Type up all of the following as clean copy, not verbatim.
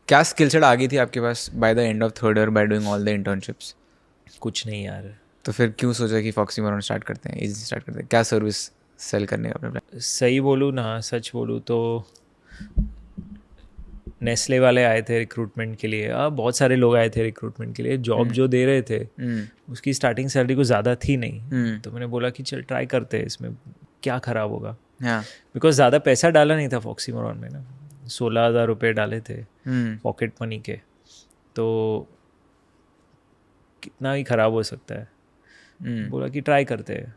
क्या skill set आ गई थी आपके पास by the end of third year by doing all the internships? कुछ नहीं यार। तो फिर क्यों सोचा कि फॉक्सी मरोन स्टार्ट करते हैं, एजेंसी स्टार्ट करते हैं? क्या सर्विस सेल करने का अपने प्लान? सही बोलूँ ना, सच बोलूँ तो नेस्ले वाले आए थे रिक्रूटमेंट के लिए। बहुत सारे लोग आए थे रिक्रूटमेंट के लिए। जॉब जो दे रहे थे उसकी स्टार्टिंग सैलरी कुछ ज़्यादा थी नहीं, तो मैंने बोला कि चल ट्राई करते हैं, इसमें क्या ख़राब होगा। हाँ। बिकॉज ज़्यादा पैसा डाला नहीं था फॉक्सी मरोन में ना, 16,000 रुपये डाले थे पॉकेट मनी के, तो कितना ही ख़राब हो सकता है। बोला कि ट्राई करते हैं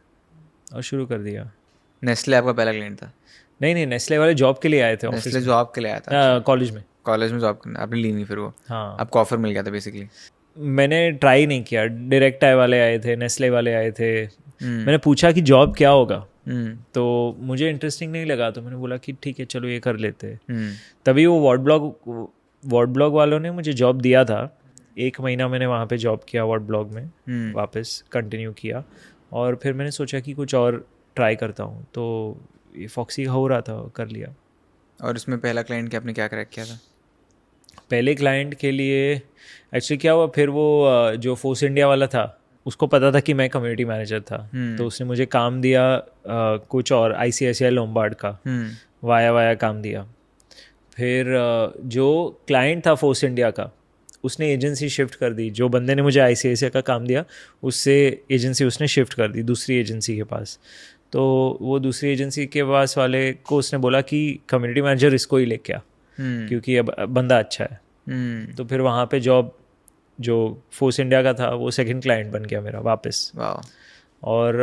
और शुरू कर दिया। नेस्ले आपका पहला क्लाइंट था? नहीं, नेस्ले वाले जॉब के लिए आए थे, नेस्ले ऑफिस जॉब के लिए आया था? कॉलेज में। कॉलेज में जॉब करना आपने ली नहीं फिर वो? हाँ, आपको ऑफर मिल गया था बेसिकली? मैंने ट्राई नहीं किया। डायरेक्ट आई वाले आए थे, नेस्ले वाले आए थे। मैंने पूछा कि जॉब क्या होगा, तो मुझे इंटरेस्टिंग नहीं लगा, तो मैंने बोला कि ठीक है चलो ये कर लेते हैं। तभी वो वार्ड ब्लॉग वालों ने मुझे जॉब दिया था। 1 महीना मैंने वहाँ पे जॉब किया वार्ड ब्लॉग में, वापस कंटिन्यू किया, और फिर मैंने सोचा कि कुछ और ट्राई करता हूँ, तो ये फॉक्सी हो रहा था, कर लिया। और इसमें पहला क्लाइंट के आपने क्या क्रैक किया था? पहले क्लाइंट के लिए एक्चुअली क्या हुआ, फिर वो जो फोर्स इंडिया वाला था उसको पता था कि मैं कम्युनिटी मैनेजर था, तो उसने मुझे काम दिया कुछ और ICICI लोम्बार्ड का, वाया काम दिया। फिर जो क्लाइंट था फोर्स इंडिया का उसने एजेंसी शिफ्ट कर दी। जो बंदे ने मुझे ICICI का काम दिया उससे एजेंसी उसने शिफ्ट कर दी दूसरी एजेंसी के पास। तो वो दूसरी एजेंसी के पास वाले को उसने बोला कि कम्युनिटी मैनेजर इसको ही लेके आ, क्योंकि अब बंदा अच्छा है। तो फिर वहाँ पे जॉब जो फोर्स इंडिया का था वो सेकंड क्लाइंट बन गया मेरा वापस। और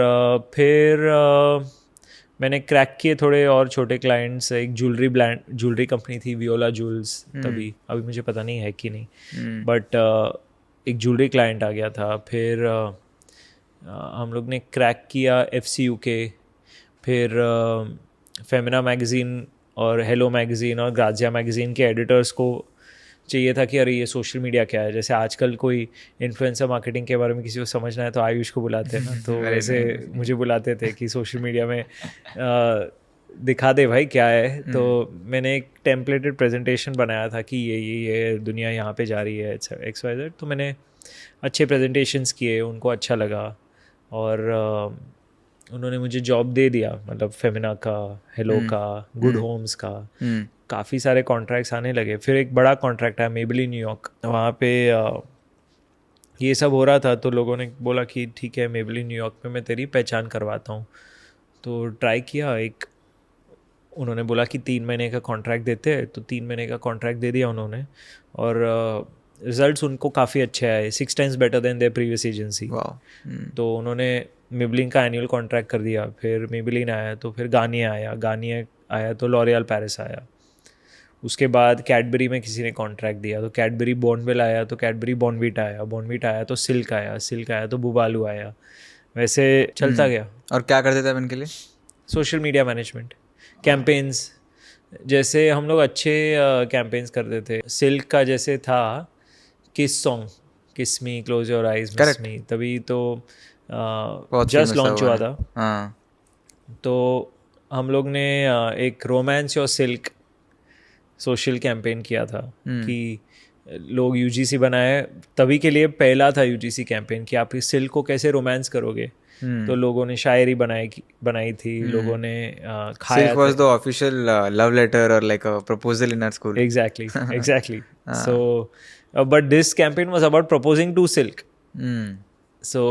फिर मैंने क्रैक किए थोड़े और छोटे क्लाइंट्स। एक ज्वेलरी कंपनी थी, वियोला ज्वेल्स, तभी, अभी मुझे पता नहीं है कि नहीं, बट एक ज्वेलरी क्लाइंट आ गया था। फिर हम लोग ने क्रैक किया FCUK, फिर फेमिना मैगज़ीन और हेलो मैगज़ीन और ग्राजिया मैगज़ीन के एडिटर्स को चाहिए था कि अरे ये सोशल मीडिया क्या है। जैसे आजकल कोई इन्फ्लुएंसर मार्केटिंग के बारे में किसी को समझना है तो आयुष को बुलाते हैं ना, तो वैसे मुझे बुलाते थे कि सोशल मीडिया में दिखा दे भाई क्या है। तो मैंने एक टेम्पलेटेड प्रेजेंटेशन बनाया था कि ये दुनिया यहाँ पे जा रही है XYZ। तो मैंने अच्छे प्रेजेंटेशंस किए, उनको अच्छा लगा, और उन्होंने मुझे जॉब दे दिया। मतलब फेमिना का, हेलो का, गुड होम्स का, काफ़ी सारे कॉन्ट्रैक्ट्स आने लगे। फिर एक बड़ा कॉन्ट्रैक्ट आया मेबेलिन न्यूयॉर्क, वहाँ पे ये सब हो रहा था, तो लोगों ने बोला कि ठीक है मेबेलिन न्यूयॉर्क में मैं तेरी पहचान करवाता हूँ। तो ट्राई किया। उन्होंने बोला कि 3 महीने का कॉन्ट्रैक्ट देते हैं, तो 3 महीने का कॉन्ट्रैक्ट दे दिया उन्होंने, और रिजल्ट्स उनको काफ़ी अच्छे आए, 6 times better than there previous agency. तो उन्होंने मेबेलिन का एनुअल कॉन्ट्रैक्ट कर दिया। फिर मेबेलिन आया, तो फिर गार्नियर आया तो लॉरियल पेरिस आया। उसके बाद कैडबरी में किसी ने कॉन्ट्रैक्ट दिया, तो कैडबरी बॉर्नविल आया, तो कैडबरी बॉर्नवीटा आया तो सिल्क आया तो बुबालू आया। वैसे चलता गया। और क्या करते थे आप इनके लिए? Social media management, campaigns. जैसे हम लोग अच्छे कैंपेन्स करते थे। सिल्क का जैसे था kiss song, kiss me, close your eyes, miss me, तभी तो जस्ट लॉन्च हुआ था। तो हम लोग ने एक romance your silk social campaign किया था कि लोग UGC बनाए, तभी के लिए पहला था UGC कैंपेन कि आप इस सिल्क को कैसे रोमांस करोगे। तो लोगों ने शायरी बनाई थी, लोगों ने खाया। Silk was the official love letter or like a proposal in our school. Exactly. So, but this campaign was about proposing to Silk. So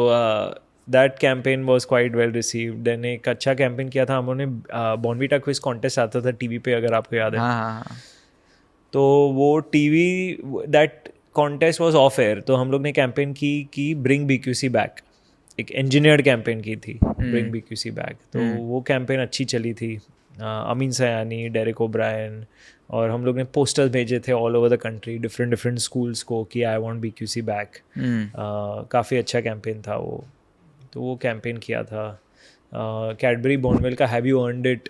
that campaign was quite well received. Then एक अच्छा campaign किया था हमने, Bournvita quiz contest आता था TV पे, अगर आपको याद है। तो वो that contest was of air, तो हम लोग ने कैंपेन की ब्रिंग BQC बैक, एक इंजीनियर्ड कैंपेन की थी, ब्रिंग BQC बैक। तो वो कैंपेन अच्छी चली थी। अमीन सयानी, डेरेक ओब्रायन, और हम लोग ने पोस्टर्स भेजे थे all over the country, different schools को, कि आई वांट BQC बैक। काफ़ी अच्छा कैंपेन था वो। तो वो कैंपेन किया था। कैडबरी बॉर्नविल का हैव यू अर्नड इट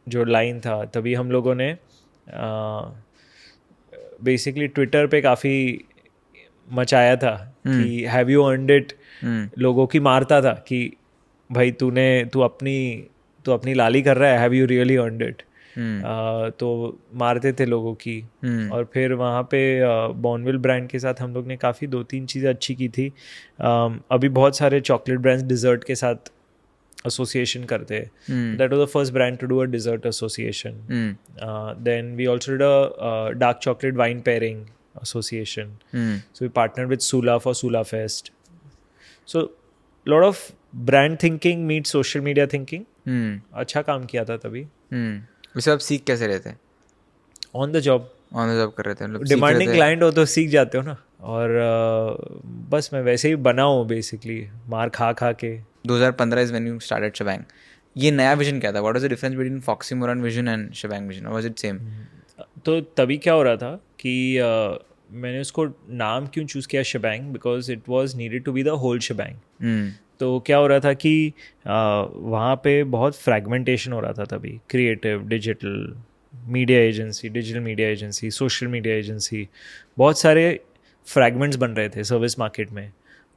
जो लाइन था, तभी हम लोगों ने बेसिकली ट्विटर पे काफ़ी मचाया था कि हैव यू अर्नड इट। लोगों की मारता था कि भाई तू अपनी लाली कर रहा है, have you really earned it. तो मारते थे लोगों की। और फिर वहाँ पे बॉर्नविल ब्रांड के साथ हम लोग ने काफ़ी 2-3 चीज़ें अच्छी की थी। अभी बहुत सारे चॉकलेट ब्रांड्स डिज़र्ट के साथ एसोसिएशन करते हैं। That was the first brand to do a dessert association. Then we also did a dark chocolate wine pairing association. So we partnered with Sula for Sula Fest. So lot of brand thinking meets social media thinking. अच्छा काम किया था तभी. वैसे आप सीख कैसे रहे थे? On the job. On the job कर रहे थे, मतलब सीख रहे डिमांडिंग थे? क्लाइंट हो तो सीख जाते हो ना. और बस मैं वैसे ही बना हूँ बेसिकली, मार खा खा के. 2015 is when you started Shebang. ये नया विजन क्या था? What was the difference between Foxy Moran vision and Shebang vision? Or was it same? तो तभी क्या हो रहा था कि मैंने उसको नाम क्यों चूज़ किया shebang, because it was needed to be the whole shebang. तो क्या हो रहा था कि वहाँ पे बहुत फ्रैगमेंटेशन हो रहा था तभी. Creative, digital media agency, digital media agency, social media agency, बहुत सारे फ्रैगमेंट्स बन रहे थे सर्विस मार्केट में.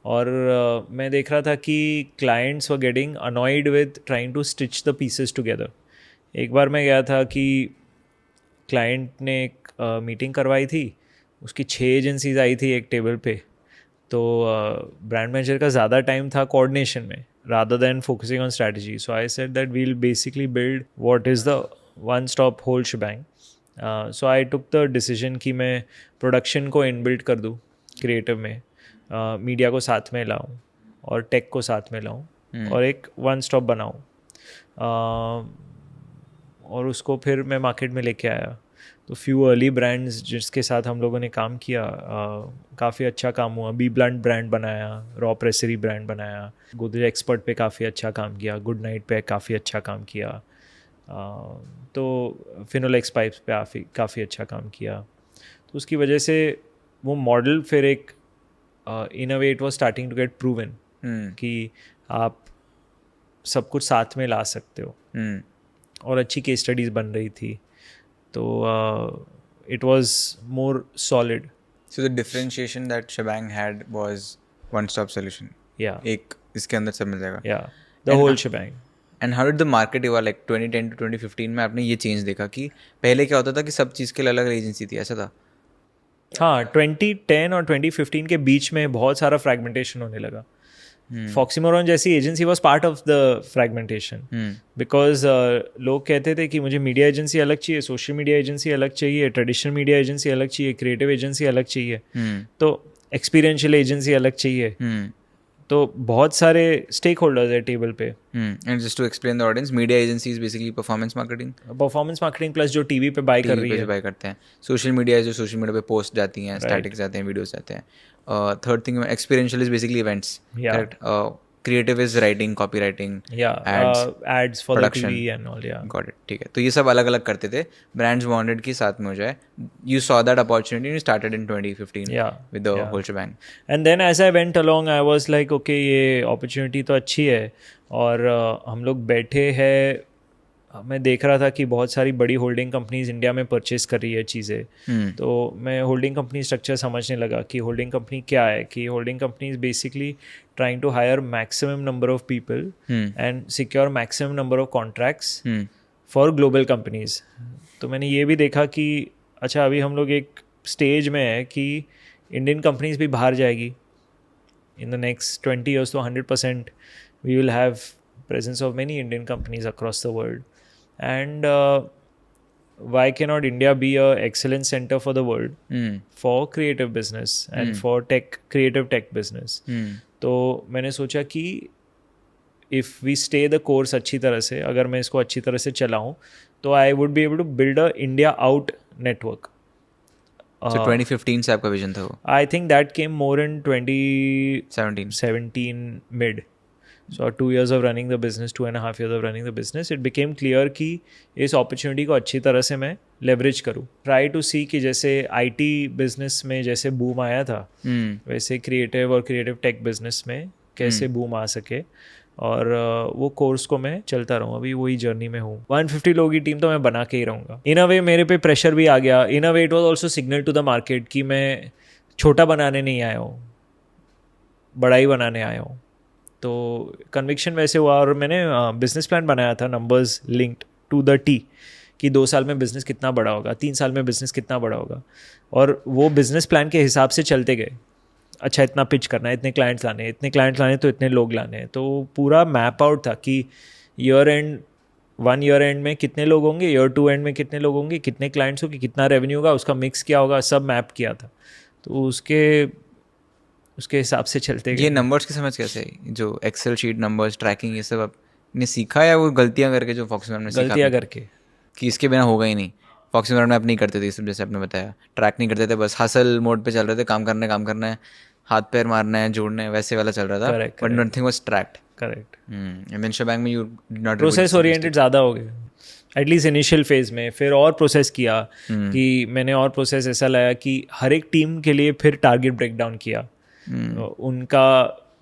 और मैं देख रहा था कि clients were getting annoyed with trying to stitch the pieces together. एक बार मैं गया था कि क्लाइंट ने एक मीटिंग करवाई थी, उसकी 6 एजेंसीज आई थी एक टेबल पे. तो ब्रांड मैनेजर का ज़्यादा टाइम था कोऑर्डिनेशन में rather than focusing on strategy. So I said that we'll basically build what is the one-stop whole shebang. So I took the decision कि मैं प्रोडक्शन को इनबिल्ट कर दूँ क्रिएटिव में, मीडिया को साथ में लाऊं और टेक को साथ में लाऊं और एक वन स्टॉप बनाऊं. और उसको फिर मैं मार्केट में लेके आया. तो फ्यू अर्ली ब्रांड्स जिसके साथ हम लोगों ने काम किया, काफ़ी अच्छा काम हुआ. बी ब्लंट ब्रांड बनाया, रॉ प्रेसरी ब्रांड बनाया, गोदरेज एक्सपर्ट पे काफ़ी अच्छा काम किया, गुड नाइट पे काफ़ी अच्छा काम किया, तो फिनोलेक्स पाइप्स पे काफ़ी अच्छा काम किया. तो उसकी वजह से वो मॉडल फिर एक in a way it was starting to get proven कि आप सब कुछ साथ में ला सकते हो. और अच्छी केस स्टडीज़ बन रही थी. तो it was more solid. So the differentiation that Shebang had was one-stop solution. Yeah. एक इसके अंदर सब मिल जाएगा. Yeah. The whole shebang. And how did the market evolve? Like 2010 to 2015 में आपने ये चेंज देखा कि पहले क्या होता था कि सब चीज़ के लिए अलग एजेंसी थी, ऐसा था? हाँ, 2010 और 2015 के बीच में बहुत सारा फ्रैगमेंटेशन होने लगा. फॉक्सी मोरन जैसी agency was part of the fragmentation, because लोग कहते थे कि मुझे मीडिया एजेंसी अलग चाहिए, सोशल मीडिया एजेंसी अलग चाहिए, ट्रेडिशनल मीडिया एजेंसी अलग चाहिए, क्रिएटिव एजेंसी अलग चाहिए, तो एक्सपीरियंशियल एजेंसी अलग चाहिए. तो बहुत सारे स्टेक होल्डर्स है टेबल पे. And just to explain the audience, media agency is basically performance marketing plus जो टीवी पे बाय कर रही है, बाय करते हैं. सोशल मीडिया जो सोशल मीडिया पे पोस्ट जाती हैं, स्टैटिक्स जाते हैं, वीडियोस जाते हैं. Third thing, experiential is basically events. Correct. Creative is writing, copywriting, ads for the TV and all. Got it. ठीक है. तो ये सब अलग अलग करते थे. ब्रांड्स वांटेड कि साथ में हो जाए. You saw that opportunity and you started in 2015 with the whole shebang. And then as I went along I was like okay, ये अपॉर्चुनिटी तो अच्छी है. और हम लोग बैठे हैं, मैं देख रहा था कि बहुत सारी बड़ी होल्डिंग कंपनीज इंडिया में परचेज कर रही है चीज़ें. तो मैं होल्डिंग कंपनी स्ट्रक्चर समझने लगा कि होल्डिंग कंपनी क्या है. कि holding company is basically trying to hire maximum number of people and secure maximum number of contracts for global companies. तो मैंने ये भी देखा कि अच्छा, अभी हम लोग एक स्टेज में है कि इंडियन कंपनीज भी बाहर जाएगी इन द नेक्स्ट 20 years. तो 100% we will have presence of many Indian companies across the world. And why cannot India be a excellence center for the world for creative business and for creative tech business? तो मैंने सोचा कि if we stay the course अच्छी तरह से, अगर मैं इसको अच्छी तरह से चलाऊँ, तो I would be able to build a India out network. So 2015 से आपका विजन था वो? I think that came more in 2017 mid. So 2 years of running the business, 2.5 years of running the business, it became clear कि इस opportunity को अच्छी तरह से मैं leverage करूँ. Try to see कि जैसे IT business में जैसे boom आया था, वैसे creative और creative tech business में कैसे boom आ सके. और वो कोर्स को मैं चलता रहूँ. अभी वही जर्नी में हूँ. 150 लोगों की टीम तो मैं बना के ही रहूँगा. इन अ वे मेरे पे प्रेशर भी आ गया. In a way it was also signal to the market कि मैं छोटा बनाने नहीं आया हूँ, बड़ा ही बनाने आया हूँ. तो कन्विक्शन वैसे हुआ. और मैंने बिजनेस प्लान बनाया था, numbers linked to the T, कि 2 साल में बिजनेस कितना बड़ा होगा, 3 साल में बिजनेस कितना बड़ा होगा, और वो बिजनेस प्लान के हिसाब से चलते गए। अच्छा इतना पिच करना है, इतने क्लाइंट्स लाने हैं, इतने क्लाइंट्स लाने तो इतने लोग लाने हैं। तो पूरा मैप आउट था कि ईयर एंड 1 ईयर एंड में कितने लोग होंगे, ईयर 2 एंड में कितने लोग होंगे, कितने क्लाइंट्स होंगे, कितना रेवेन्यू होगा, उसका मिक्स क्या होगा, सब मैप किया था। तो उसके हिसाब से चलते गए। ये नंबर्स की समझ कैसे आई? जो एक्सेल शीट नंबर्स ट्रैकिंग ये सब आपने सीखा या वो गलतियाँ करके जो फॉक्सी मैडम ने सीखा? गलतियाँ करके कि इसके बिना होगा ही नहीं। फॉक्सी मैडम आप नहीं करते थे सब, जैसे आपने बताया ट्रैक नहीं करते थे, बस हसल मोड पे चल रहे थे, काम करना है, हाथ पैर मारना है, जोड़ना है, वैसे वाला चल रहा था, but nothing was tracked. Correct. And then shebang में you did not process oriented ज़्यादा हो गए एटलीस्ट इनिशियल फेज में। फिर और प्रोसेस किया कि मैंने और प्रोसेस ऐसा लाया कि हर एक टीम के लिए फिर टारगेट ब्रेक डाउन किया, उनका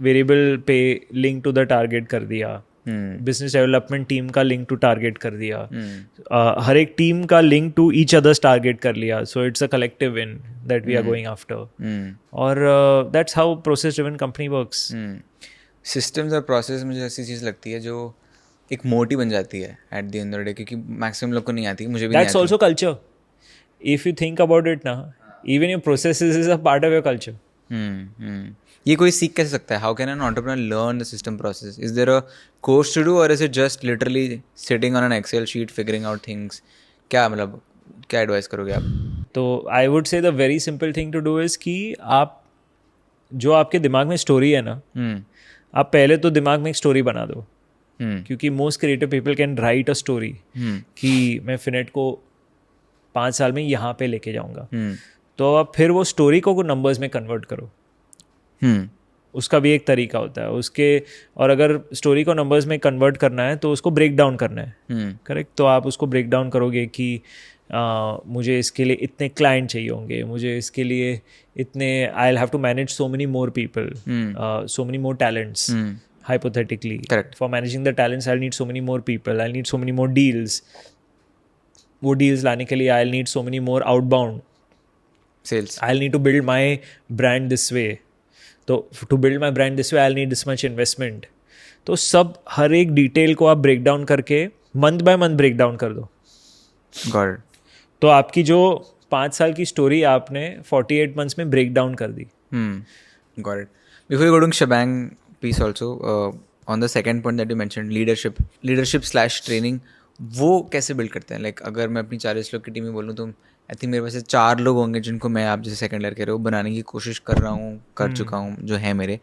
वेरिएबल पे लिंक टू द टारगेट कर दिया, बिजनेस डेवलपमेंट टीम का लिंक टू टारगेट कर दिया, हर एक टीम का link to each others target कर लिया। So it's a collective win that we are going after, और that's how process driven company works. Systems और प्रोसेस मुझे ऐसी चीज़ लगती है जो एक मोटी बन जाती है at the end of the day, क्योंकि मैक्सिमम लोग को नहीं आती, मुझे भी नहीं आती। That's also culture if you think about it ना, even your processes is a part of your culture. ये कोई सीख कैसे सकता है? How can an entrepreneur learn the system process? Is there a course to do और is it just literally sitting on an excel sheet figuring out things? क्या मतलब क्या एडवाइस करोगे आप? तो I would say the very simple thing to do is कि आप जो आपके दिमाग में स्टोरी है ना, आप पहले तो दिमाग में एक स्टोरी बना दो, क्योंकि most creative people can write a story कि मैं फिनेट को 5 साल में यहाँ पे लेके जाऊँगा। तो आप फिर वो स्टोरी को नंबर्स में कन्वर्ट करो। उसका भी एक तरीका होता है उसके, और अगर स्टोरी को नंबर्स में कन्वर्ट करना है तो उसको ब्रेक डाउन करना है। करेक्ट। तो आप उसको ब्रेक डाउन करोगे कि मुझे इसके लिए इतने क्लाइंट चाहिए होंगे, मुझे इसके लिए इतने, I will have to manage so many more people, so many more talents, hypothetically. Correct. For managing the talents, I'll need so many more people, I'll need so many more deals. वो deals लाने के लिए I'll need so many more outbound sales. I'll need to build my brand this way. तो to build my brand this way, I'll need this much investment. तो सब हर एक detail को आप ब्रेक डाउन करके month by month break down कर दो। Got it. तो आपकी जो 5 साल की स्टोरी आपने 48 मंथ्स में ब्रेक डाउन कर दी। Got it. Before you go to Shebang piece also, on the second point that you mentioned, leadership / training, वो कैसे बिल्ड करते हैं? लाइक अगर मैं अपनी 40 लोग की टीम में बोलूँ तो आई थिंक मेरे पास 4 लोग होंगे जिनको मैं, आप जैसे सेकंड ईयर कह रहे हो, बनाने की कोशिश कर रहा हूँ, कर चुका हूँ, जो है मेरे।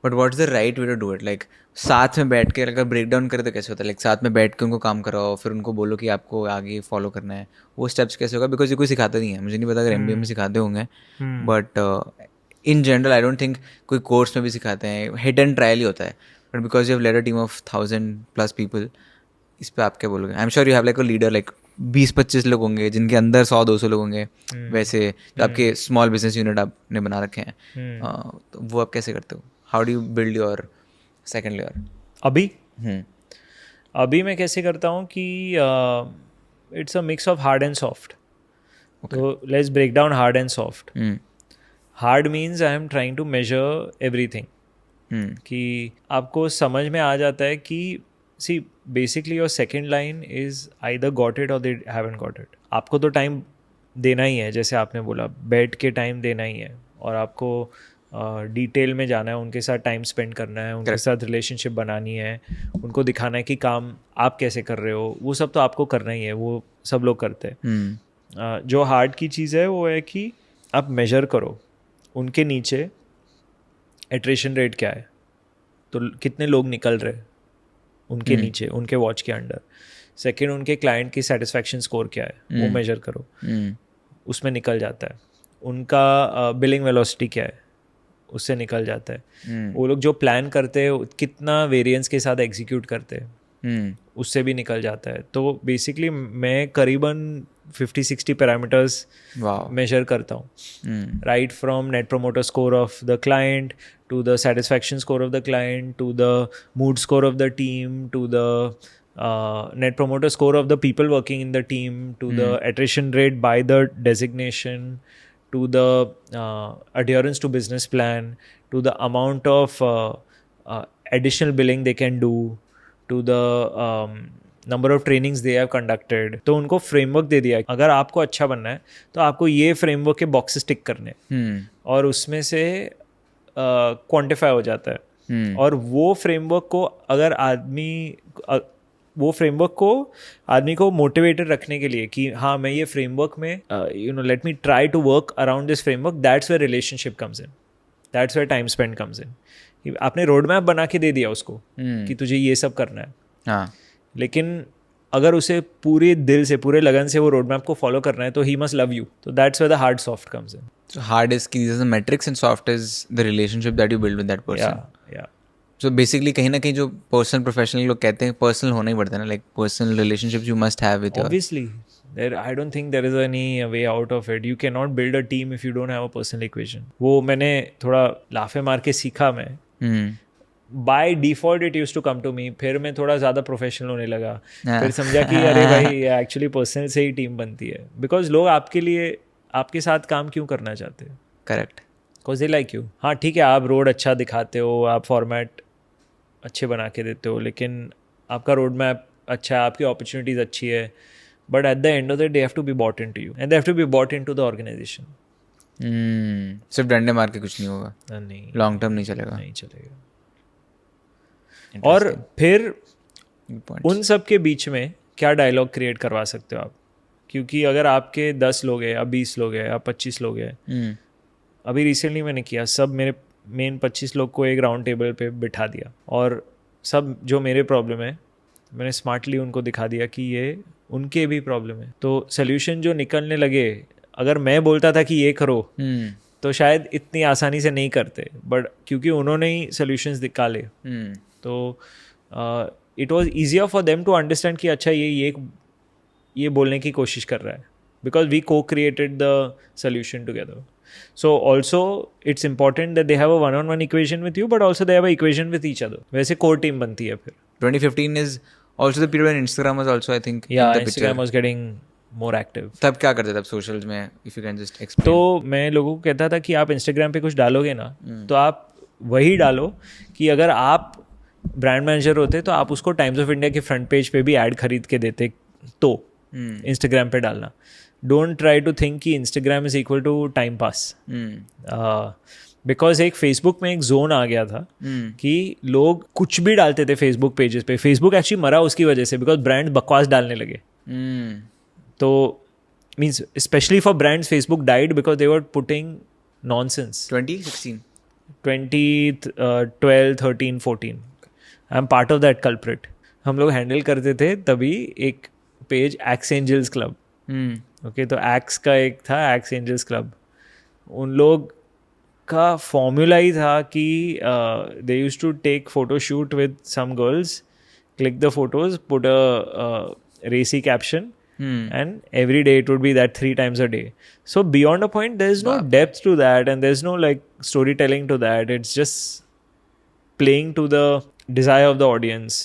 But what is the right way to do it? Like साथ में बैठ के अगर ब्रेक डाउन करे तो कैसे होता है? लाइक साथ में बैठ के उनको काम कराओ, फिर उनको बोलो कि आपको आगे फॉलो करना है, वो स्टेप्स कैसे होगा? बिकॉज ये कोई सिखाता नहीं है, मुझे नहीं पता अगर MBA में सिखाते होंगे, but in general I don't think कोई कोर्स में भी सिखाते हैं, हिट एंड ट्रायल ही होता है। But because you have led a team of 1000+ people, इस पर आप क्या बोलोगे? I am sure you have like a leader, like 20-25 लोग होंगे जिनके अंदर 100-200 लोग होंगे, वैसे जो आपके स्मॉल बिजनेस यूनिट आपने बना रखे हैं, तो वो आप कैसे करते हो? How do you build your second layer? अभी मैं कैसे करता हूँ कि it's a mix of hard and soft. तो let's break down hard and soft. Hard means I am trying to measure everything, कि आपको समझ में आ जाता है कि see basically your second line is either got it और दे हैवंट गॉट इट। आपको तो टाइम देना ही है, जैसे आपने बोला बैठ के टाइम देना ही है, और आपको डिटेल में जाना है, उनके साथ टाइम स्पेंड करना है, उनके साथ रिलेशनशिप बनानी है, उनको दिखाना है कि काम आप कैसे कर रहे हो, वो सब तो आपको करना ही है, वो सब लोग करते हैं। जो हार्ड की चीज़ है वो है कि आप मेजर करो उनके नीचे एट्रिशन रेट क्या है, तो कितने लोग निकल रहे उनके नीचे, उनके वॉच के अंडर। सेकंड, उनके क्लाइंट की सेटिस्फैक्शन स्कोर क्या है, वो मेजर करो, उसमें निकल जाता है। उनका बिलिंग वेलोसिटी क्या है, उससे निकल जाता है। वो लोग जो प्लान करते हैं कितना वेरिएंस के साथ एग्जीक्यूट करते हैं, उससे भी निकल जाता है। तो बेसिकली मैं करीबन 50-60 पैरामीटर्स मेजर करता हूँ, right from net promoter score of the client to the satisfaction score of the client to the mood score of the team to the net promoter score of the people working in the team to the attrition rate by the designation to the adherence to business plan to the amount of additional billing they can do to the number of trainings they have conducted, तो उनको framework दे दिया अगर आपको अच्छा बनना है तो आपको ये फ्रेमवर्क के बॉक्सेस टिक करने और उसमें से क्वांटिफाई हो जाता है। और वो फ्रेमवर्क को अगर आदमी को मोटिवेटेड रखने के लिए कि हाँ मैं ये फ्रेमवर्क में let me try to work around this framework, that's where relationship comes in, that's where time spend comes in. आपने रोड मैप बना के दे दिया उसको कि तुझे ये सब करना है, हाँ, लेकिन अगर उसे पूरे दिल से पूरे लगन से वो रोड मैप को फॉलो करना है तो ही मस्ट लव यू, तो that's where the hard soft comes in. so hard is these are the metrics and soft is the relationship that you build with that person. या So basically कहीं ना कहीं जो personal professional लोग कहते हैं personal होना ही पड़ता है ना, like personal relationships you must have with your. obviously I don't think there is any way out of it. You cannot build a team if you don't have a personal equation. वो मैंने थोड़ा लाफे मार के सीखा मैं। By default it use to come to me, फिर मैं थोड़ा ज़्यादा प्रोफेशनल होने लगा, फिर समझा कि अरे भाई एक्चुअली पर्सनल से ही टीम बनती है, बिकॉज लोग आपके लिए आपके साथ काम क्यों करना चाहते हैं? Correct, because they like you. हाँ ठीक है, आप रोड अच्छा दिखाते हो, आप फॉर्मेट अच्छे बना के देते हो, लेकिन आपका रोड मैप अच्छा है, आपकी अपॉर्चुनिटीज़ अच्छी है, but at the end of the day have to be bought in to you and they have to be bought in to the organisation. सिर्फ डंडे मार के कुछ नहीं होगा, नहीं, लॉन्ग टर्म नहीं चलेगा। नहीं चलेगा। और फिर उन सब के बीच में क्या डायलॉग क्रिएट करवा सकते हो आप? क्योंकि अगर आपके 10 लोग हैं या 20 लोग हैं या 25 लोग हैं, अभी रिसेंटली मैंने किया, सब मेरे मेन 25 लोग को एक राउंड टेबल पे बिठा दिया और सब जो मेरे प्रॉब्लम है मैंने स्मार्टली उनको दिखा दिया कि ये उनके भी प्रॉब्लम है। तो सोल्यूशन जो निकलने लगे, अगर मैं बोलता था कि ये करो तो शायद इतनी आसानी से नहीं करते, बट क्योंकि उन्होंने ही सोल्यूशंस निकाले तो it was easier for them to understand कि अच्छा ये बोलने की कोशिश कर रहा है, because we co created the solution together. So also it's important that they have a one on one equation with you, but also they have a equation with each other. वैसे कोर टीम बनती है फिर। 2015 is also the period when Instagram was also, I think, in Yeah, the picture. Instagram was getting more active. तब क्या करते थे आप socials में, if you can just explain? तो मैं लोगों को कहता था कि आप इंस्टाग्राम पे कुछ डालोगे ना तो आप वही डालो कि अगर आप ब्रांड मैनेजर होते तो आप उसको टाइम्स ऑफ इंडिया के फ्रंट पेज पे भी ऐड खरीद के देते, तो इंस्टाग्राम पे डालना। डोंट ट्राई टू थिंक कि Instagram is equal to time pass, because एक फेसबुक में एक जोन आ गया था कि लोग कुछ भी डालते थे फेसबुक पेजेस पे। फेसबुक एक्चुअली मरा उसकी वजह से, बिकॉज ब्रांड बकवास डालने लगे। तो means specially for brands Facebook died because they were putting nonsense. 2016 2012 13 14 I am part of that culprit. हम लोग हैंडल करते थे तभी एक page X Angels Club. Okay, तो एक्स का एक था एक्स एंजल्स क्लब। उन लोग का फॉर्मूला ही था कि they use to take photo shoot with some girls, click the photos, put a racy caption, and every day it would be that 3 times a day. So beyond a point there is no depth to that and there's no like storytelling to that. It's just playing to the desire of the audience.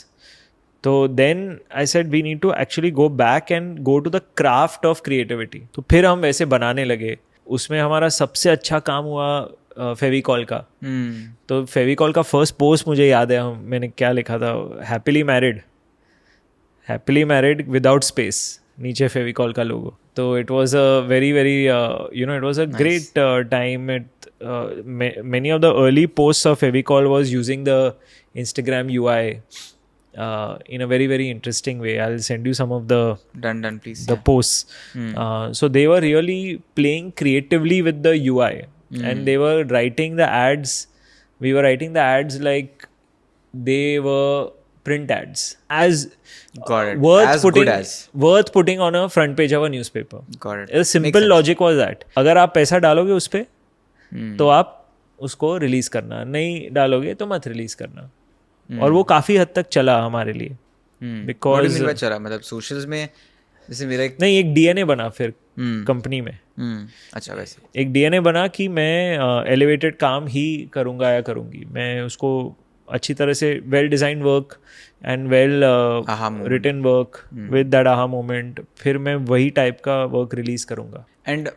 So then I said we need to actually go back and go to the craft of creativity. तो फिर हम वैसे बनाने लगे। उसमें हमारा सबसे अच्छा काम हुआ फेविकॉल का। तो फेविकॉल का फर्स्ट पोस्ट मुझे याद है, मैंने क्या लिखा था, हैप्पीली मैरिड विदाउट स्पेस, नीचे फेविकॉल का लोगो। तो it was a very it was a great time. Many of the early posts of Fevicol was using the Instagram UI in a very, very interesting way. I'll send you some of the done please the posts. So they were really playing creatively with the UI and they were writing the ads. We were writing the ads like they were print ads, as got it, worth as putting good as worth putting on a front page of a newspaper. got it. The simple logic was that अगर आप पैसा डालोगे उस पे तो आप उसको release करना, नहीं डालोगे तो मत रिलीज करना। और वो काफी हद तक चला हमारे लिए, बिकॉज चला मतलब सोशल्स में। जैसे मेरा एक नहीं, एक डीएनए बना फिर कंपनी में। अच्छा, वैसे एक डीएनए बना कि मैं एलिवेटेड काम ही करूँगा या करूँगी। मैं उसको अच्छी तरह से well design work and well written work with that aha moment, फिर मैं वही टाइप का वर्क रिलीज करूँगा। And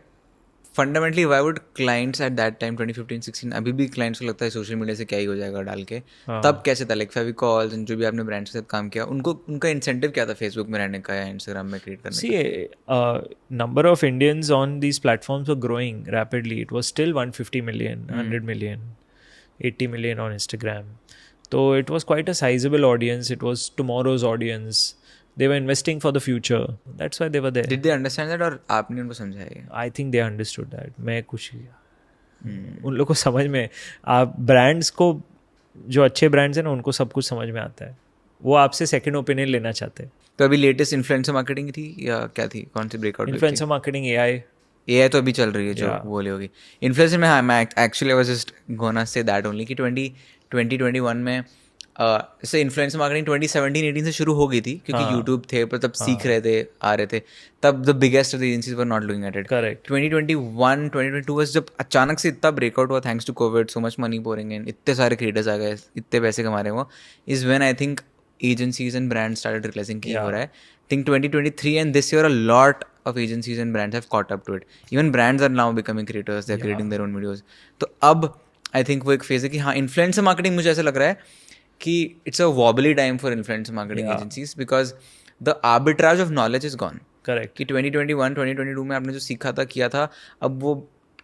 fundamentally why would clients at that time 2015-16 अभी भी क्लाइंट्स को लगता है सोशल मीडिया से क्या ही हो जाएगा डाल के, तब कैसे था? लाइक फेविकॉल जो भी आपने ब्रांड्स के साथ काम किया, उनको उनका इंसेंटिव क्या था फेसबुक में रहने का या इंस्टाग्राम में क्रिएट करने See, number of Indians on these platforms were growing rapidly. It was still 150 million, 100 million, 80 million on Instagram. So it was quite a sizable audience. It was tomorrow's audience. They were investing for the future. That's why they were there. Did they understand that और आपने उनको समझाया? I think they understood that. मैं कुछ उन लोग को समझ में, आप ब्रांड्स को, जो अच्छे ब्रांड्स हैं ना, उनको सब कुछ समझ में आता है. वो आपसे सेकंड ओपिनियन लेना चाहते हैं. तो अभी लेटेस्ट इन्फ्लुएंसर मार्केटिंग थी या क्या थी? कौन सी ब्रेकआउट? इन्फ्लुएंसर मार्केटिंग, AI तो अभी चल रही है जो बोली होगी. इन्फ्लुएंसर में हाँ, मैं actually was just gonna say that only कि 2021 में इससे इन्फ्लुएंसर मार्केटिंग 2017-18 से शुरू हो गई थी क्योंकि यूट्यूब थे पर तब सीख रहे थे, आ रहे थे. तब the biggest of the agencies were not looking at it. Correct. 2021-2022 was जब अचानक से इतना ब्रेकआउट हुआ thanks to Covid, so much money pouring in, इतने सारे क्रिएटर्स आ गए, इतने पैसे कमा रहे हैं वो, is when I think agencies and brands started realizing कि हो रहा है. I think 2023 and this year a lot of agencies and brands have caught up to it. Even brands are now becoming creators, they're creating their own videos. तो अब I think वो एक phase है कि हाँ, influencer marketing मुझे ऐसा लग रहा है कि it's a wobbly time for influencer marketing agencies because the arbitrage of knowledge is gone. Correct. कि 2021-2022 में आपने जो सीखा था, किया था, अब वो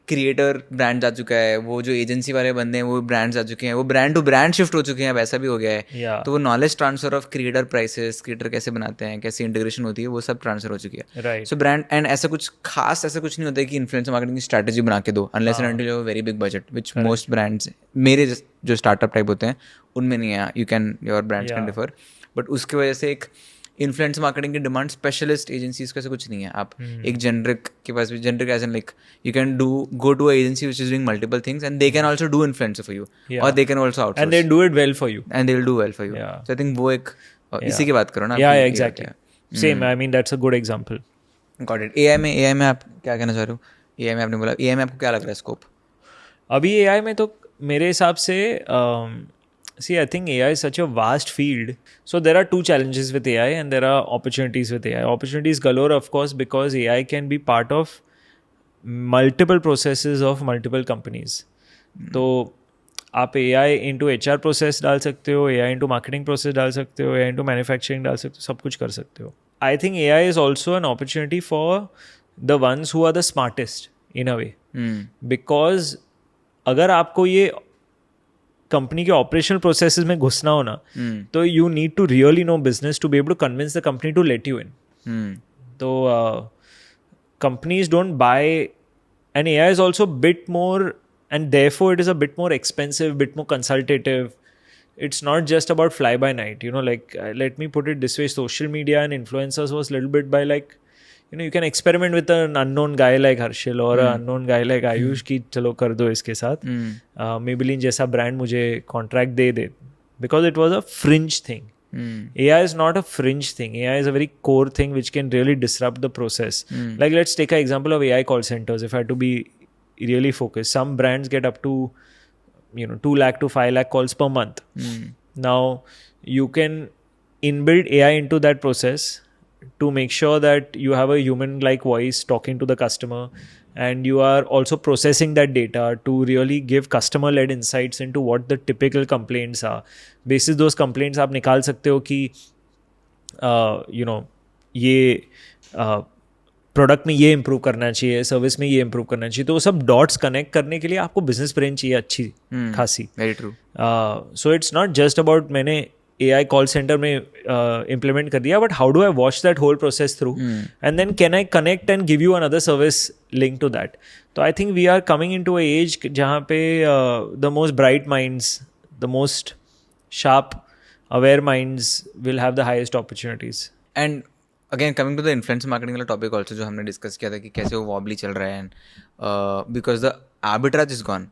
क्रिएटर ब्रांड जा चुका है, वो जो एजेंसी वाले बंदे हैं वो ब्रांड्स आ चुके हैं, वो ब्रांड टू ब्रांड शिफ्ट हो चुके हैं, वैसा भी हो गया है. तो वो knowledge transfer of creator prices, creator कैसे बनाते हैं, कैसे इंटीग्रेशन होती है, वो सब ट्रांसफर हो चुकी है. राइट. सो ब्रांड एंड ऐसा कुछ खास ऐसा कुछ नहीं होता है कि इन्फ्लुएंसर मार्केटिंग की स्ट्रैटेजी बना के दो, unless and until you have a very big budget, which most brands, मेरे जो स्टार्टअप टाइप होते हैं उनमें नहीं है. You can, your brands can differ, but उसकी वजह से एक इन्फ्लुएंस मार्केटिंग की डिमांड स्पेशलिस्ट एजेंसीज का ऐसा कुछ नहीं है. आप एक जेनरिक के पास भी, generic as an like you can go to a agency which is doing multiple things and they can also do influencer for you, और they can also outsource and they do it well for you, and they will do well for you. So I think वो एक इसी की बात करो ना. या exactly same. I mean that's a good example. Got it. AI में आप क्या कहना चाह रहे हो? एआई में आपने बोला, एआई में आपको क्या लग रहा है स्कोप? अभी एआई में तो मेरे हिसाब से see, I think AI is such a vast field. So there are two challenges with AI and there are opportunities with AI. Opportunities galore, of course, because AI can be part of multiple processes of multiple companies. तो आप AI into HR process डाल सकते हो, AI into marketing process डाल सकते हो, AI into manufacturing डाल सकते हो, सब कुछ कर सकते हो. I think AI is also an opportunity for the ones who are the smartest in a way. Because अगर आपको ये कंपनी के ऑपरेशनल प्रोसेसेस में घुसना हो ना, तो you need to really know business to be able to convince the company to let you in. तो companies don't buy, and AI is also bit more, and therefore it is a bit more expensive, bit more consultative. It's not just about fly by night, you know, like let me put it this way, social media and influencers was little bit by like, you know, you can experiment with an unknown guy like Harshil or an unknown guy like Ayush की चलो कर दो इसके साथ. Maybelline जैसा brand मुझे contract they, because it was a fringe thing. AI is not a fringe thing. AI is a very core thing which can really disrupt the process. Like let's take an example of AI call centers. If I had to be really focused, some brands get up to, you know, 2 lakh to 5 lakh calls per month. Now you can inbuild AI into that process to make sure that you have a human-like voice talking to the customer, and you are also processing that data to really give customer-led insights into what the typical complaints are. Basis those complaints आप निकाल सकते हो कि you know, ये product में ये improve करना चाहिए, सर्विस में ये इम्प्रूव करना चाहिए. तो वो सब डॉट्स कनेक्ट करने के लिए आपको बिजनेस ब्रेन चाहिए अच्छी खासी. Very true. So it's not just about मैंने AI कॉल सेंटर में इम्प्लीमेंट कर दिया, but how do I watch that whole process through, and then can I connect and give you another service link to that. तो I think we are coming into a age जहाँ पे the most bright minds, the most sharp aware minds will have the highest opportunities. And again coming to the influencer marketing वाला topic also जो हमने discuss किया था कि कैसे वो वॉबली चल रहा है, and because the arbitrage is gone.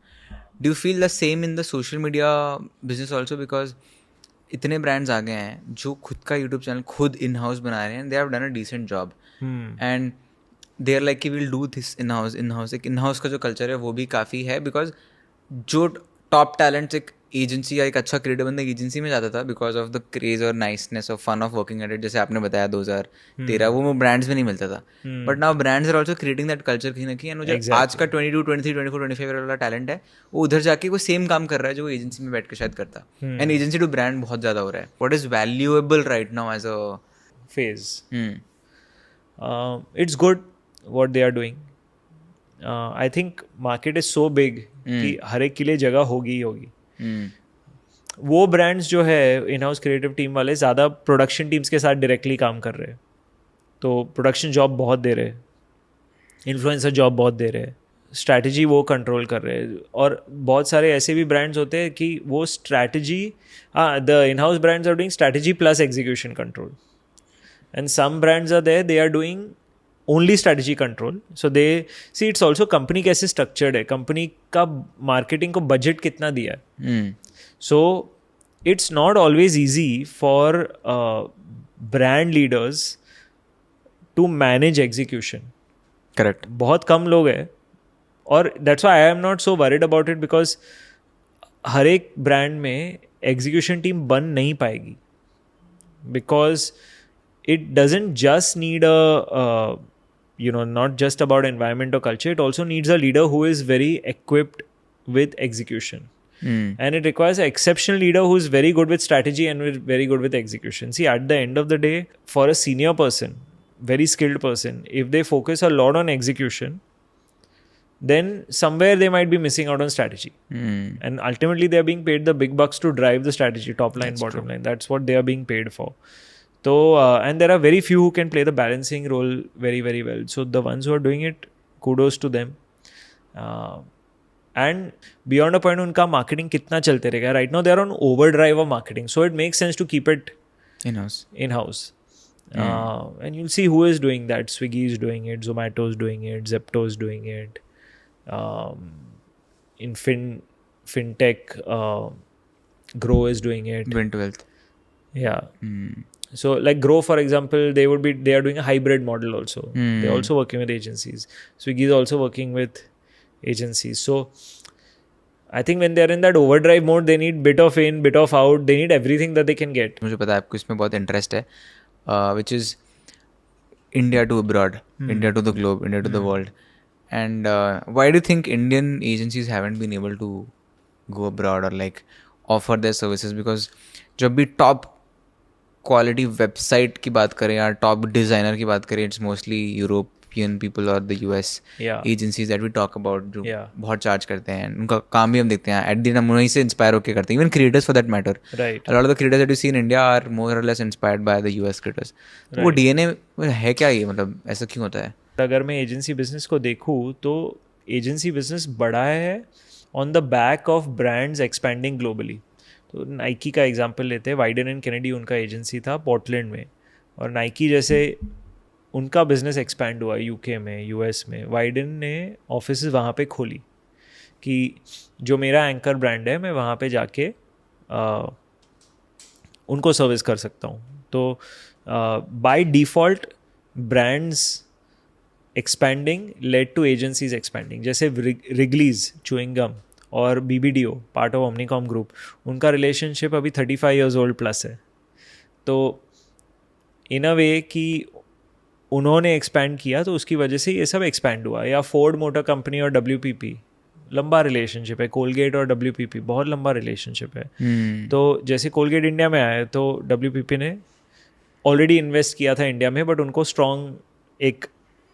Do you feel the same in the social media business also? Because इतने ब्रांड्स आ गए हैं जो खुद का यूट्यूब चैनल खुद इन हाउस बना रहे हैं, they have done a decent job, and they are like कि will do this in house. एक इन हाउस का जो कल्चर है वो भी काफ़ी है, बिकॉज जो टॉप टैलेंट्स एक एजेंसी का एक अच्छा क्रिएटिव बंदा एजेंसी में जाता था बिकॉज ऑफ द क्रेज और niceness of fun of working at it, जैसे आपने बताया 2013 वो ब्रांड्स में नहीं मिलता था, but now brands are also creating that culture कहीं ना कहीं, एंड मुझे आज का 22, 23, 24, 25 वाला टैलेंट है वो उधर जाके वो सेम काम कर रहा है जो वो एजेंसी में बैठ के शायद करता, एंड एजेंसी टू ब्रांड बहुत ज़्यादा हो रहा है. What is valuable right now as a phase. It's good what they are doing. I think market is so big कि हर एक के लिए जगह होगी ही होगी. वो ब्रांड्स जो है इन हाउस क्रिएटिव टीम वाले ज़्यादा प्रोडक्शन टीम्स के साथ डायरेक्टली काम कर रहे हैं, तो प्रोडक्शन जॉब बहुत दे रहे हैं, इन्फ्लुएंसर जॉब बहुत दे रहे हैं, स्ट्रैटेजी वो कंट्रोल कर रहे हैं. और बहुत सारे ऐसे भी ब्रांड्स होते हैं कि वो strategy, the in house brands are doing strategy plus execution control. And some brands are there, they are doing only strategy control. So they see, it's also company कैसे structured है, company का marketing को budget कितना दिया है. So it's not always easy for brand leaders to manage execution. Correct. बहुत कम लोग हैं, और that's why I am not so worried about it, because हर एक ब्रांड में एग्जीक्यूशन टीम बन नहीं पाएगी, because it doesn't just need not just about environment or culture, it also needs a leader who is very equipped with execution. And it requires an exceptional leader who is very good with strategy and very good with execution. See, at the end of the day, for a senior person, very skilled person, if they focus a lot on execution, then somewhere they might be missing out on strategy. And ultimately they are being paid the big bucks to drive the strategy, top line, bottom line. That's what they are being paid for. So, and there are very few who can play the balancing role very, very well. So the ones who are doing it, kudos to them. And beyond a point, उनका marketing कितना चलते रहेगा. Right now they are on overdrive of marketing, so it makes sense to keep it in-house. And you'll see who is doing that. Swiggy is doing it, Zomato is doing it, Zepto is doing it. In fintech, Grow is doing it. Win12. Yeah. So like Grow, for example, they are doing a hybrid model also. They're also working with agencies. Swiggy is also working with agencies. So I think when they're in that overdrive mode, they need bit of in, bit of out. They need everything that they can get. मुझे पता है आपको इसमें बहुत interest है, which is India to abroad, India to the globe, India to the world. And why do you think Indian agencies haven't been able to go abroad or like offer their services? Because जब भी top quality website की बात करें या top designer की बात करें, it's mostly European people और the US agencies that we talk about, जो बहुत चार्ज करते हैं. उनका काम भी हम देखते हैं एट द एंड, हम वहीं से इंस्पायर होकर करते हैं. Even creators for that matter, Right. A lot of the creators that you see in India are more और less inspired by the US creators. तो वो डीएनए है क्या, ये मतलब ऐसा क्यों होता है? अगर मैं एजेंसी बिजनेस को देखूँ तो एजेंसी बिजनेस बड़ा है on the back of brands expanding globally. तो नाइकी का एग्जांपल लेते हैं. वाइडन एंड कैनेडी उनका एजेंसी था पोर्टलैंड में, और नाइकी जैसे उनका बिजनेस एक्सपैंड हुआ यूके में, यूएस में, वाइडन ने ऑफिस वहाँ पे खोली कि जो मेरा एंकर ब्रांड है मैं वहाँ पे जाके उनको सर्विस कर सकता हूँ. तो by default brands expanding led to agencies expanding. जैसे रिगलीज च्यूइंग गम और BBDO, part of Omnicom group, उनका रिलेशनशिप अभी 35 ईयर्स ओल्ड प्लस है. तो इन अ वे कि उन्होंने एक्सपैंड किया तो उसकी वजह से ये सब एक्सपैंड हुआ. या फोर्ड मोटर कंपनी और WPP, लंबा रिलेशनशिप है. कोलगेट और WPP बहुत लंबा रिलेशनशिप है. तो जैसे कोलगेट इंडिया में आया तो WPP ने ऑलरेडी इन्वेस्ट किया था इंडिया में, बट उनको स्ट्रॉन्ग एक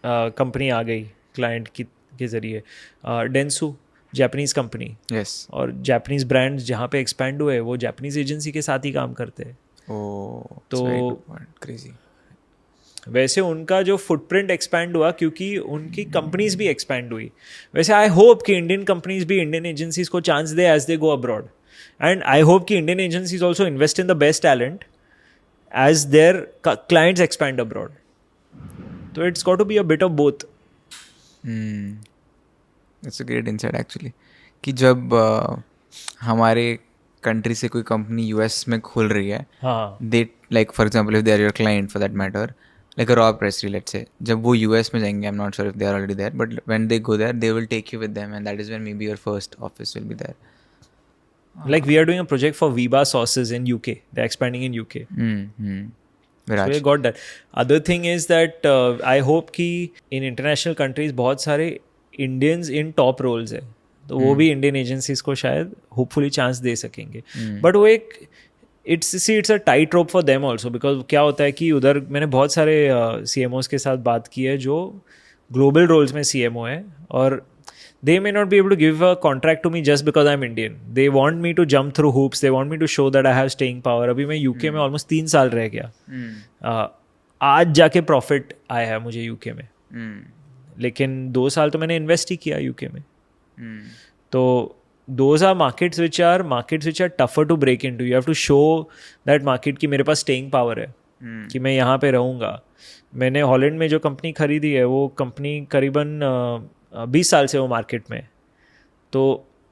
कंपनी आ गई क्लाइंट के ज़रिए, डेंसू, जापानीज़ कंपनी. यस. और जापानीज़ ब्रांड्स जहाँ पे एक्सपैंड हुए वो जापानीज़ एजेंसी के साथ ही काम करते हैं. तो क्रेजी. वैसे उनका जो फुटप्रिंट एक्सपैंड हुआ क्योंकि उनकी कंपनीज भी एक्सपैंड हुई. वैसे आई होप कि इंडियन कंपनीज भी इंडियन एजेंसीज को चांस दे as they go abroad, and I hope कि Indian agencies also invest in the best talent as their clients expand abroad. तो it's got to be a bit of both. It's a great insight actually, कि जब हमारे country से कोई company US में खुल रही है, they like for example if they are your client for that matter, like a Raw Pressery let's say, जब वो यूएस में जाएंगे, I am not sure if they are already there, but when they go there they will take you with them, and that is when maybe your first office will be there. Like we are doing a project for Viva sauces in UK. They're expanding in UK. So Viraj we got that. Other thing is that I hope कि in international countries बहुत सारे Indians in top roles है, तो वो भी Indian agencies को शायद hopefully chance दे सकेंगे. But वो एक it's a tight rope for them also, because क्या होता है कि उधर मैंने बहुत सारे CMOs के साथ बात की है जो global roles में CMO है, और they may not be able to give a contract to me just because I'm Indian. They want me to jump through hoops. They want me to show that I have staying power. अभी मैं UK में almost 3 साल रह गया. आज जाके profit आया है मुझे UK में. लेकिन 2 साल तो मैंने इन्वेस्ट ही किया UK में. तो those are markets which are tougher to break into. You have to show that market कि मेरे पास staying power है, कि मैं यहाँ पे रहूँगा. मैंने हॉलैंड में जो कंपनी खरीदी है वो कंपनी करीबन 20 साल से वो मार्केट में. तो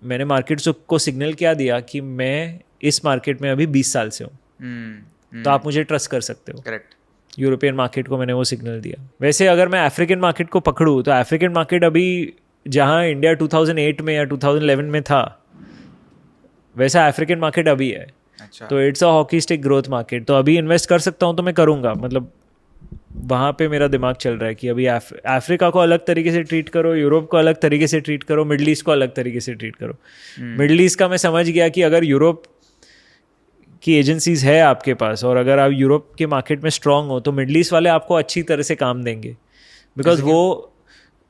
मैंने मार्केट को सिग्नल क्या दिया कि मैं इस मार्केट में अभी 20 साल से हूँ, तो आप मुझे ट्रस्ट कर सकते हो. करेक्ट. यूरोपियन मार्केट को मैंने वो सिग्नल दिया. वैसे अगर मैं अफ्रीकन मार्केट को पकड़ूँ तो अफ्रीकन मार्केट अभी जहाँ इंडिया 2008 में या 2011 में था वैसा अफ्रीकन मार्केट अभी है. अच्छा. तो it's a hockey stick growth market. तो अभी इन्वेस्ट कर सकता हूँ तो मैं करूँगा. मतलब वहाँ पे मेरा दिमाग चल रहा है कि अभी अफ्रीका को अलग तरीके से ट्रीट करो, यूरोप को अलग तरीके से ट्रीट करो, मिडल ईस्ट को अलग तरीके से ट्रीट करो. मिडल ईस्ट का मैं समझ गया कि अगर यूरोप की एजेंसीज है आपके पास और अगर आप यूरोप के मार्केट में स्ट्रांग हो तो मिडल ईस्ट वाले आपको अच्छी तरह से काम देंगे, बिकॉज वो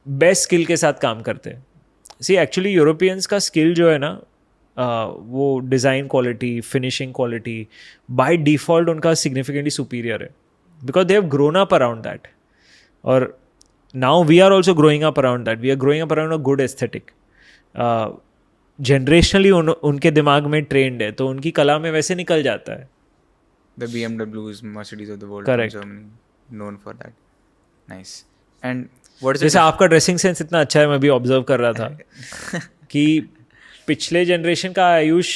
बेस्ट स्किल के साथ काम करते हैं. सी एक्चुअली यूरोपियंस का स्किल जो है ना, वो design quality, finishing quality by default उनका सिग्निफिकेंटली सुपीरियर है, because they have grown up around that. Or now we are also growing up around that. We are growing up around a good aesthetic. Generationally उनके दिमाग में trend है, तो उनकी कला में वैसे निकल जाता है. The BMWs, Mercedes of the world. Correct. In Germany, known for that. Nice. And what is जैसे आपका ड्रेसिंग सेंस इतना अच्छा है, मैं भी ऑब्जर्व कर रहा था कि पिछले जनरेशन का आयुष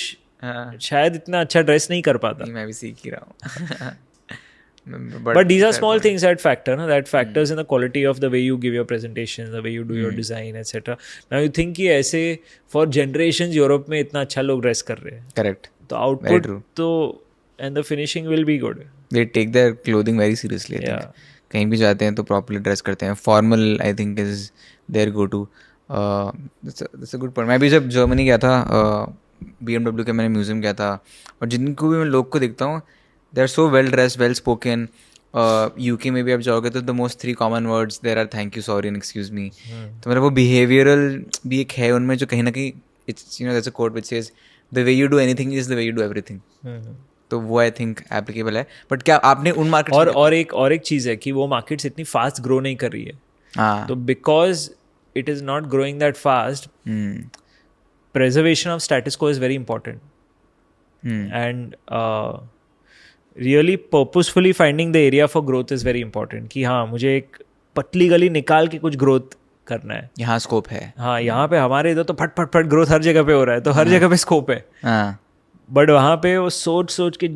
शायद इतना अच्छा ड्रेस नहीं कर पाता. मैं भी सीख ही रहा हूँ. But these are small things that factor, no? That factors in the quality of the way you give your presentations, the way you do your design, etc. Now you think कि ऐसे for generations यूरोप में इतना अच्छा लोग dress कर रहे हैं. Correct. तो आउटपुट तो and the finishing will be good. They take their clothing very seriously. I think. कहीं भी जाते हैं तो प्रॉपरली ड्रेस करते हैं. Formal I think is there go to. That's a good point. मैं भी जब जर्मनी गया था, BMW के मैंने म्यूजियम गया था, और जिनको भी मैं लोग को देखता हूँ they are so well dressed, well spoken. UK में भी आप जाओगे तो the most 3 common words there are thank you, sorry and excuse me. तो मेरा वो बिहेवियरल भी एक है उनमें जो कहीं ना कहीं it's that's a quote which says the way you do anything is the way you do everything. तो वो आई थिंक एप्लीकेबल है. बट क्या आपने उन मार्केट और एक चीज़ है कि वो मार्केट्स इतनी फास्ट ग्रो नहीं कर रही है. तो because it is not growing that fast, preservation of status quo is very important. And really purposefully finding the area for growth is very important. कि हाँ मुझे एक पतली गली निकाल के कुछ ग्रोथ करना है. यहाँ स्कोप है. हाँ यहाँ पे हमारे इधर तो फट फट फट ग्रोथ हर जगह पे हो रहा है, तो हर जगह पे स्कोप है. बट वहाँ पे वो सोच के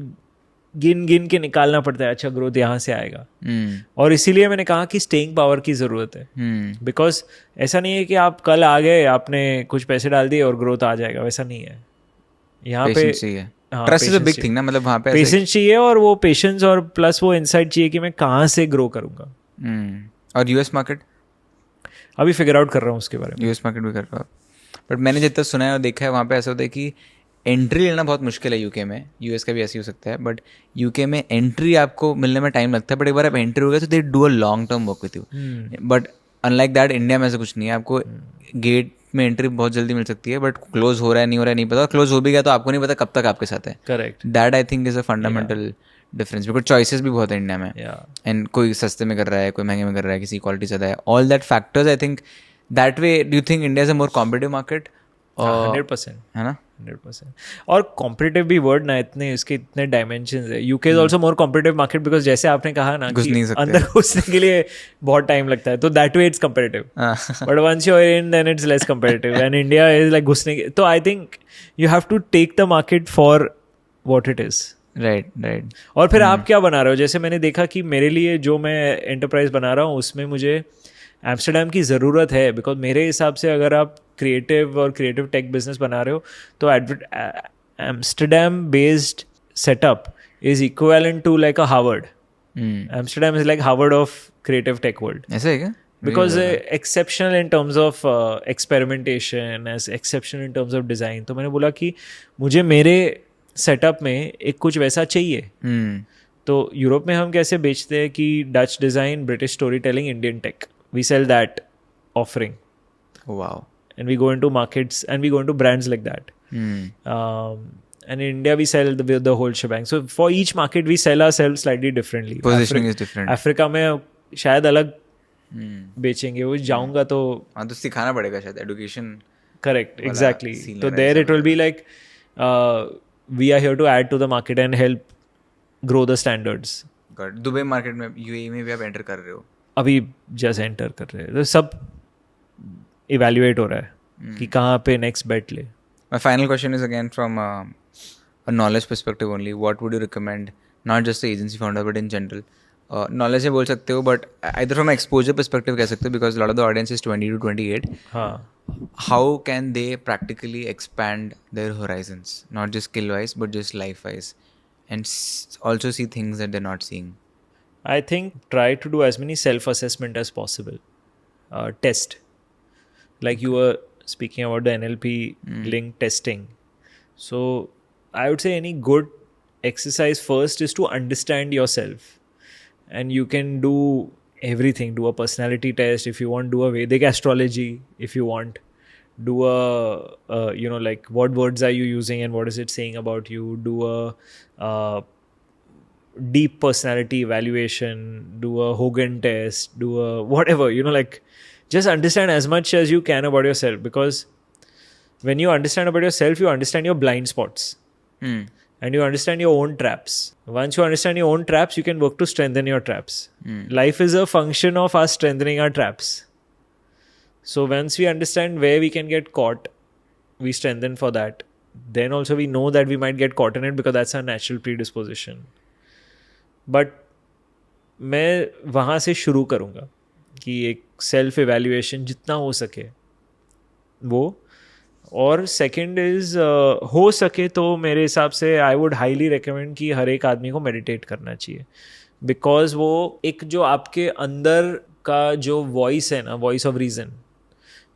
गिन के निकालना पड़ता है. अच्छा ग्रोथ यहाँ से आएगा. और इसीलिए मैंने कहा कि स्टेइंग पावर की ज़रूरत है. बिकॉज ऐसा नहीं है कि आप कल आ गए, आपने कुछ पैसे डाल दिए और ग्रोथ आ जाएगा, वैसा नहीं है. यहाँ पे trust is a big thing ना. मतलब वहाँ पे पेशेंस चाहिए, और वो पेशेंस और प्लस वो इनसाइट चाहिए कि मैं कहाँ से ग्रो करूँगा. और यूएस मार्केट अभी फिगर आउट कर रहा हूँ उसके बारे में. यूएस मार्केट भी कर रहा हूँ. बट मैंने जितना सुना है और देखा है वहाँ पे ऐसा होता है कि एंट्री लेना बहुत मुश्किल है यूके में. यूएस का भी ऐसे ही हो सकता है, बट यूके में एंट्री आपको मिलने में टाइम लगता है. बट एक बार आप एंट्री हो गए तो they do a long term work with you. But unlike that India में ऐसा कुछ नहीं है. आपको गेट में एंट्री बहुत जल्दी मिल सकती है, बट क्लोज हो रहा है नहीं हो रहा है नहीं पता. क्लोज हो भी गया तो आपको नहीं पता कब तक आपके साथ है. Correct. That I think is a fundamental difference. Because choices भी बहुत है इंडिया में. एंड कोई सस्ते में कर रहा है, कोई महंगे में कर रहा है, किसी क्वालिटी ज़्यादा है. All that factors I think that way do you think India is a more competitive market? 100% है ना. 100%. और कॉम्पिटिटिव भी वर्ड ना, इतने इसके इतने डायमेंशंस है. UK is also more competitive market because जैसे आपने कहा ना कि अंदर घुसने के लिए बहुत टाइम लगता है, तो that way it's competitive. But once you are in then it's less competitive. And India is like घुसने के, तो I think you have to take the market for what it is. Right. और फिर आप क्या बना रहे हो. जैसे मैंने देखा कि मेरे लिए जो मैं एंटरप्राइज बना रहा हूँ उसमें मुझे एम्स्टर्डम की ज़रूरत है. बिकॉज मेरे हिसाब से अगर आप क्रिएटिव और क्रिएटिव टेक बिजनेस बना रहे हो तो Amsterdam based setup is equivalent to like a Harvard. Amsterdam is like Harvard of creative tech world. ऐसा है क्या? Because exceptional in terms of experimentation, as exceptional in terms of design. तो मैंने बोला कि मुझे मेरे सेटअप में एक कुछ वैसा चाहिए. तो यूरोप में हम कैसे बेचते हैं कि Dutch design, British story telling, Indian tech. We sell that offering. Wow. And we go into markets and we go into brands like that. And in India we sell the whole shebang. So for each market we sell ourselves slightly differently. Positioning is different. Africa में शायद अलग बेचेंगे. वो जाऊंगा तो हाँ, तो सिखाना पड़ेगा शायद एजुकेशन. correct, वाला exactly. scene So लग रहा है there ऐसा it will be like we are here to add to the market and help grow the standards. Got it. Dubai market में, यूएई में भी आप एंटर कर रहे हो. अभी जैसे एंटर कर रहे हैं तो सब इवेल्युएट हो रहा है कि कहाँ पे नेक्स्ट बेट ले. My final question is again from a knowledge perspective only. What would you recommend, not just the agency founder but in general? Knowledge से बोल सकते हो, but either from exposure perspective कह सकते हो, because a lot of the audience is 20 to 28. हाँ. How can they practically expand their horizons, not just skill wise but just life wise, and also see things that they're not seeing? I think try to do as many self-assessment as possible. Test. Like you were speaking about the NLP link testing. So I would say any good exercise first is to understand yourself. And you can do everything. Do a personality test if you want. Do a Vedic astrology if you want. Do a like what words are you using and what is it saying about you. Do a deep personality evaluation. Do a Hogan test. Do a whatever, like just understand as much as you can about yourself, because when you understand about yourself, you understand your blind spots. And you understand your own traps. Once you understand your own traps, you can work to strengthen your traps. Life is a function of us strengthening our traps. So once we understand where we can get caught, we strengthen for that. Then also we know that we might get caught in it because that's our natural predisposition. But मैं वहाँ से शुरू करूँगा कि एक self evaluation जितना हो सके वो. और सेकंड इज हो सके तो मेरे हिसाब से आई वुड हाईली रिकमेंड कि हर एक आदमी को मेडिटेट करना चाहिए. बिकॉज वो एक जो आपके अंदर का जो वॉइस है ना, voice of reason,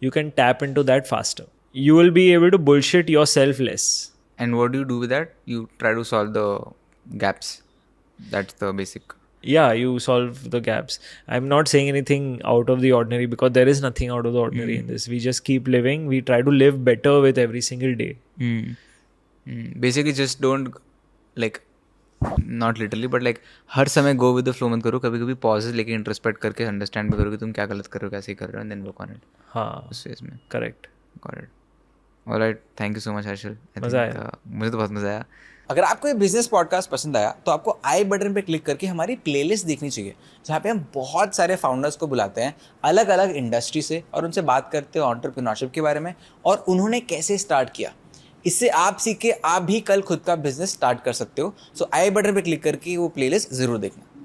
you can tap into that faster. You will be able to bullshit yourself less. And what do you do with that? You try to solve the gaps. That's the basic. Yeah, you solve the gaps. I'm not saying anything out of the ordinary because there is nothing out of the ordinary in this. We just keep living. We try to live better with every single day. Basically, just don't, like, not literally, but like हर समय go with the flow मत करो. कभी कभी pauses लेके introspect करके understand भी करो कि तुम क्या गलत कर रहे हो, कैसे कर रहे हो, and then work on it. हाँ, उस फेज में. correct. Got it. Alright, thank you so much Harshal. मज़ा आया. मुझे तो बहुत मज़ा आया. अगर आपको ये बिजनेस पॉडकास्ट पसंद आया तो आपको आई बटन पे क्लिक करके हमारी प्लेलिस्ट देखनी चाहिए, जहाँ पे हम बहुत सारे फाउंडर्स को बुलाते हैं अलग अलग इंडस्ट्री से और उनसे बात करते हैं एंटरप्रेन्योरशिप के बारे में और उन्होंने कैसे स्टार्ट किया. इससे आप सीख के आप भी कल खुद का बिजनेस स्टार्ट कर सकते हो. सो आई बटन पे क्लिक करके वो प्लेलिस्ट ज़रूर देखना.